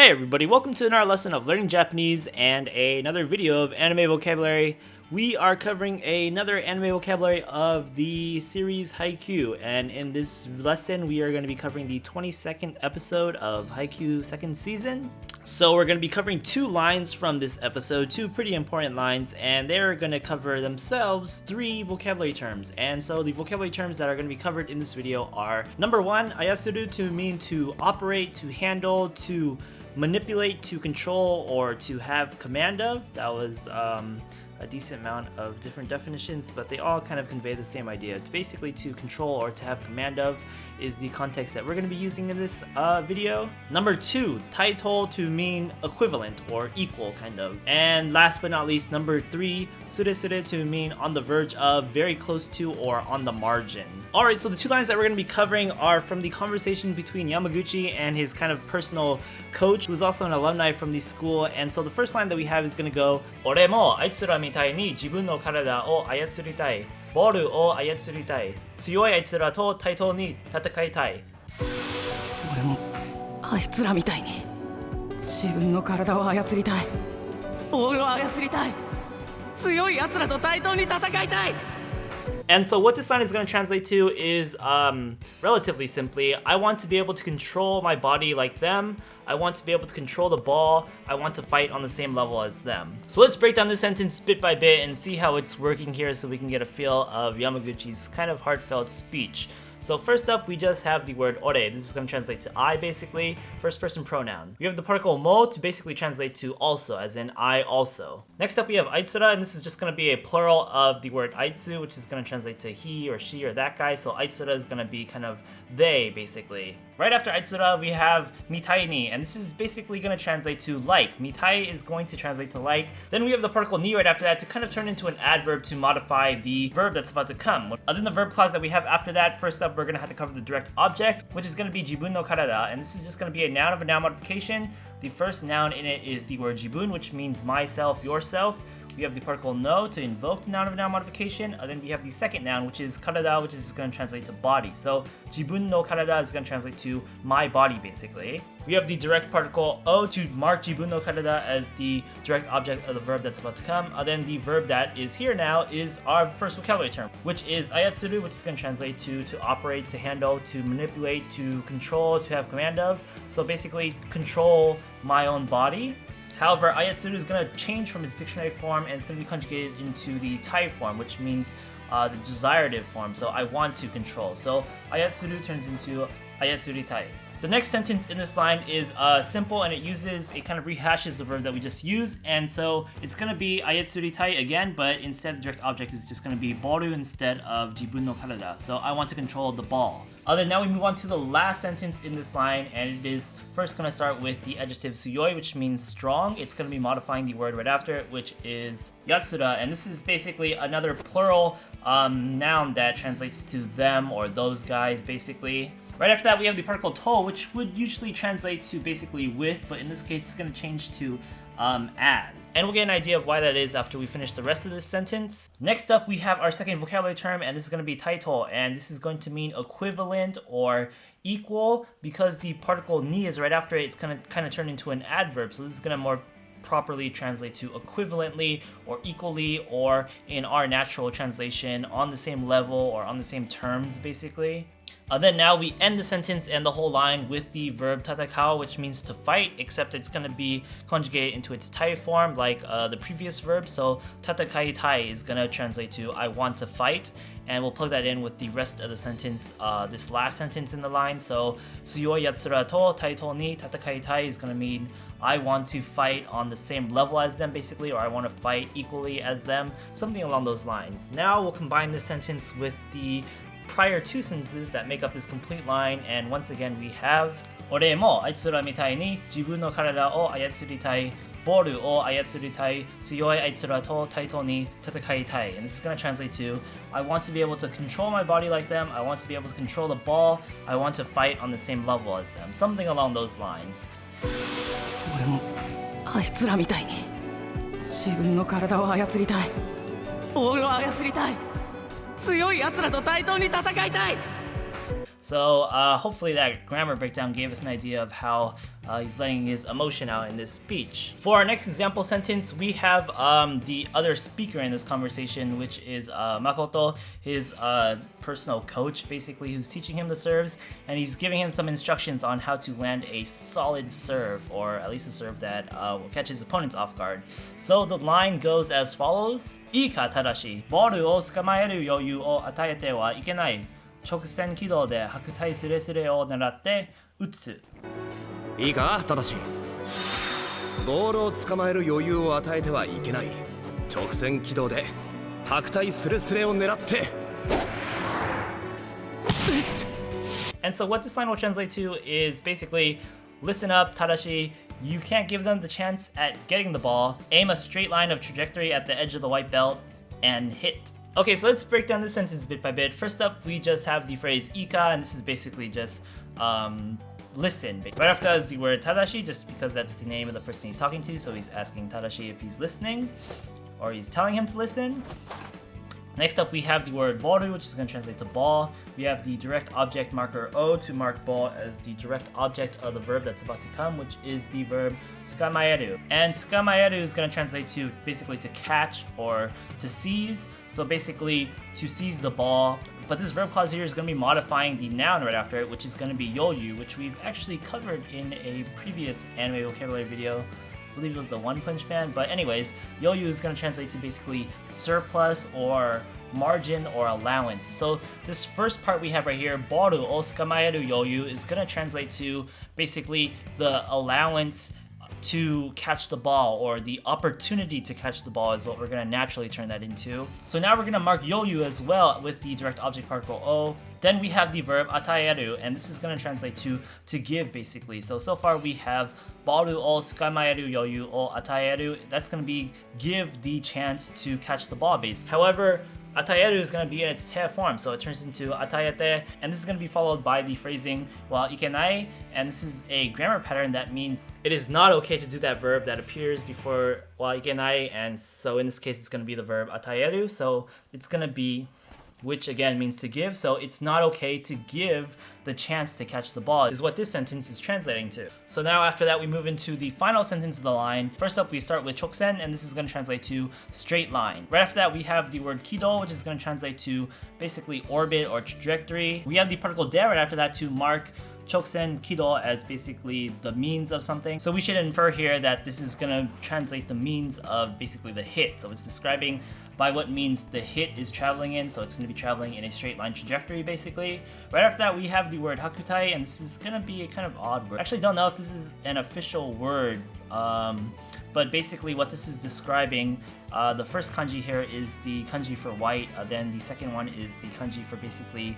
Hey everybody, welcome to another lesson of learning Japanese and another video of anime vocabulary. We are covering another anime vocabulary of the series Haikyuu, and in this lesson we are going to be covering the 22nd episode of Haikyuu second season. So we're going to be covering two lines from this episode, two pretty important lines, and they're going to cover themselves three vocabulary terms. And so the vocabulary terms that are going to be covered in this video are number one, ayatsuru, to mean to operate, to handle, to manipulate, to control, or to have command of. That was a decent amount of different definitions, but they all kind of convey the same idea. Basically, to control or to have command of is the context that we're going to be using in this video. Number two, taitou, to mean equivalent or equal, kind of. And last but not least, number three, suresure, to mean on the verge of, very close to, or on the margin. Alright, so the two lines that we're going to be covering are from the conversation between Yamaguchi and his kind of personal coach, who's also an alumni from the school. And so the first line that we have is going to go,俺もあいつらみたいに自分の体を操りたい。ボールを操りたい。強いaitsuraと対等に戦いたい。俺もあいつらみたいに自分の体を操りたい。ボールを操りたい。強い奴らと対等に戦いたい。And so what this line is going to translate to is relatively simply, I want to be able to control my body like them. I want to be able to control the ball. I want to fight on the same level as them. So let's break down this sentence bit by bit and see how it's working here so we can get a feel of Yamaguchi's kind of heartfelt speech. So first up, we just have the word ore. This is going to translate to I, basically, first person pronoun. We have the particle mo to basically translate to also, as in I also. Next up, we have aitsura, and this is just going to be a plural of the word aitsu, which is going to translate to he or she or that guy. So aitsura is going to be kind of they, basically. Right after aitsura, we have mitai ni, and this is basically going to translate to like. Mitai is going to translate to like. Then we have the particle ni right after that to kind of turn into an adverb to modify the verb that's about to come. Other than the verb clause that we have after that, first up, we're going to have to cover the direct object, which is going to be jibun no karada, and this is just going to be a noun of a noun modification. The first noun in it is the word jibun, which means myself, yourself. We have the particle no to invoke the noun of a noun modification, and then we have the second noun, which is karada, which is going to translate to body. So jibun no karada is going to translate to my body, basically. We have the direct particle o to mark jibun no karada as the direct object of the verb that's about to come. And then the verb that is here now is our first vocabulary term, which is ayatsuru, which is going to translate to operate, to handle, to manipulate, to control, to have command of. So basically, control my own body. However, ayatsuru is going to change from its dictionary form and it's going to be conjugated into the tai form, which means the desirative form. So I want to control. So ayatsuru turns into ayatsuritai. The next sentence in this line is simple, and it kind of rehashes the verb that we just used. And so it's going to be ayatsuritai again, but instead the direct object is just going to be boru instead of jibun no karada. So I want to control the ball. Then now we move on to the last sentence in this line, and it is first going to start with the adjective tsuyoi, which means strong. It's going to be modifying the word right after it, which is yatsura, and this is basically another plural noun that translates to them or those guys, basically. Right after that, we have the particle to, which would usually translate to basically with, but in this case, it's going to change to as. And we'll get an idea of why that is after we finish the rest of this sentence. Next up, we have our second vocabulary term, and this is going to be taitou, and this is going to mean equivalent or equal. Because the particle ni is right after it, it's going to kind of turn into an adverb, so this is going to more properly translate to equivalently or equally, or in our natural translation, on the same level or on the same terms, basically. Then now we end the sentence and the whole line with the verb tatakau, which means to fight, except it's going to be conjugated into its tai form like the previous verb. So tatakaitai is going to translate to I want to fight, and we'll plug that in with the rest of the sentence, this last sentence in the line. So Tsuyoi yatsura to taito ni tatakaitai is going to mean I want to fight on the same level as them, basically, or I want to fight equally as them, something along those lines. Now we'll combine this sentence with the prior two sentences that make up this complete line, and once again we have 俺もあいつらみたいに自分の体を操りたい。ボールを操りたい。強いaitsuraと対等に戦いたい. And this is going to translate to I want to be able to control my body like them. I want to be able to control the ball. I want to fight on the same level as them. Something along those lines. 俺もあいつらみたいに自分の体を操りたい。ボールを操りたい。強い奴らと対等に戦いたい。So hopefully that grammar breakdown gave us an idea of how he's letting his emotion out in this speech. For our next example sentence, we have the other speaker in this conversation, which is Makoto, his personal coach, basically, who's teaching him the serves, and he's giving him some instructions on how to land a solid serve, or at least a serve that will catch his opponents off guard. So the line goes as follows. いいか、ただし、ボールを捕まえる余裕を与えてはいけない。直線軌道で白帯スレスレを狙って打つ。いいか、ただしボールを捕まえる余裕を与えてはいけない。直線軌道で白帯スレスレを狙って打つ。 And so what this line will translate to is basically, listen up, Tadashi. You can't give them the chance at getting the ball. Aim a straight line of trajectory at the edge of the white belt and hit. Okay, so let's break down this sentence bit by bit. First up, we just have the phrase ika, and this is basically just listen. Right after that is the word tadashi, just because that's the name of the person he's talking to. So he's asking Tadashi if he's listening, or he's telling him to listen. Next up, we have the word boru, which is going to translate to ball. We have the direct object marker o to mark ball as the direct object of the verb that's about to come, which is the verb tsukamaeru. And tsukamaeru is going to translate to basically to catch or to seize. So basically to seize the ball. But this verb clause here is going to be modifying the noun right after it, which is going to be yoyu, which we've actually covered in a previous anime vocabulary video. I believe it was the One Punch Man, but anyways, yoyu is going to translate to basically surplus or margin or allowance. So this first part we have right here, boru o tsukamaeru yoyu, is going to translate to basically the allowance to catch the ball, or the opportunity to catch the ball is what we're going to naturally turn that into. So now we're going to mark yoyu as well with the direct object particle o. Then we have the verb ataeru, and this is going to translate to give, basically. So far we have boru o tsukamaeru yoyu o ataeru. That's going to be give the chance to catch the ball base. However, ataeru is going to be in its te form, so it turns into ataete, and this is going to be followed by the phrasing wa ikenai, and this is a grammar pattern that means it is not okay to do that verb that appears before wa ikenai, and so in this case it's going to be the verb ataeru, so it's going to be, which again means to give, so it's not okay to give the chance to catch the ball, is what this sentence is translating to. So now after that we move into the final sentence of the line. First up we start with choksen, and this is going to translate to straight line. Right after that we have the word kido, which is going to translate to basically orbit or trajectory. We have the particle de right after that to mark choksen kido as basically the means of something. So we should infer here that this is going to translate the means of basically the hit. So it's describing by what means the hit is traveling in, so it's going to be traveling in a straight line trajectory, basically. Right after that, we have the word hakutai, and this is going to be a kind of odd word. I actually don't know if this is an official word, but basically what this is describing, the first kanji here is the kanji for white, then the second one is the kanji for basically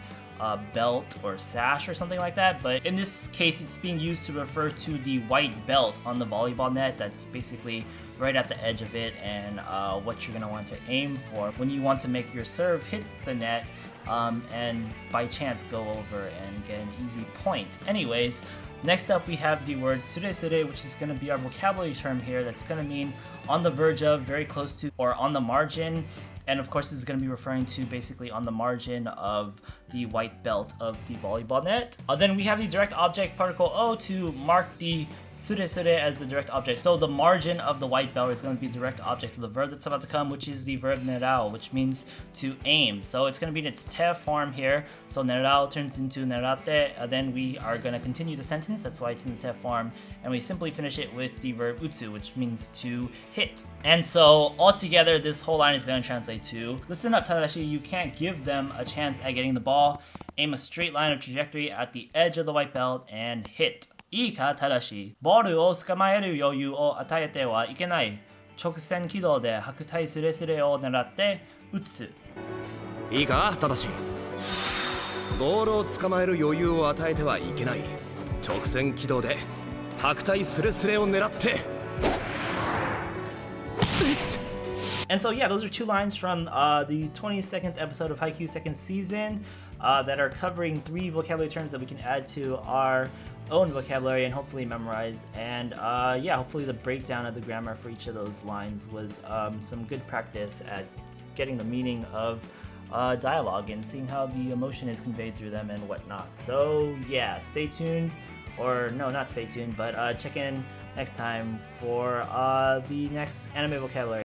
belt or sash or something like that, but in this case it's being used to refer to the white belt on the volleyball net that's basically right at the edge of it, and what you're going to want to aim for when you want to make your serve hit the net and by chance go over and get an easy point. Anyways, next up we have the word suresure, which is going to be our vocabulary term here that's going to mean on the verge of, very close to, or on the margin. And of course, this is going to be referring to basically on the margin of the white belt of the volleyball net. Then we have the direct object particle o to mark the suresure as the direct object. So the margin of the white belt is going to be the direct object of the verb that's about to come, which is the verb nerao, which means to aim. So it's going to be in its te form here. So nerao turns into nerate. Then we are going to continue the sentence. That's why it's in the te form. And we simply finish it with the verb utsu, which means to hit. And so altogether, this whole line is going to translate to, listen up, Tadashi, you can't give them a chance at getting the ball. Aim a straight line of trajectory at the edge of the white belt and hit. いいか、ただし、ボールを捕まえる余裕を与えてはいけない。直線軌道で白帯スレスレを狙って打つ。いいか、ただしボールを捕まえる余裕を与えてはいけない。直線軌道で白帯スレスレを狙って打つ。 And so yeah, those are two lines from the 22nd episode of Haikyuu second season that are covering 3 vocabulary terms that we can add to our own vocabulary and hopefully memorize. And yeah, hopefully the breakdown of the grammar for each of those lines was some good practice at getting the meaning of dialogue and seeing how the emotion is conveyed through them and whatnot. So yeah, stay tuned, or no, not stay tuned, but check in next time for the next anime vocabulary.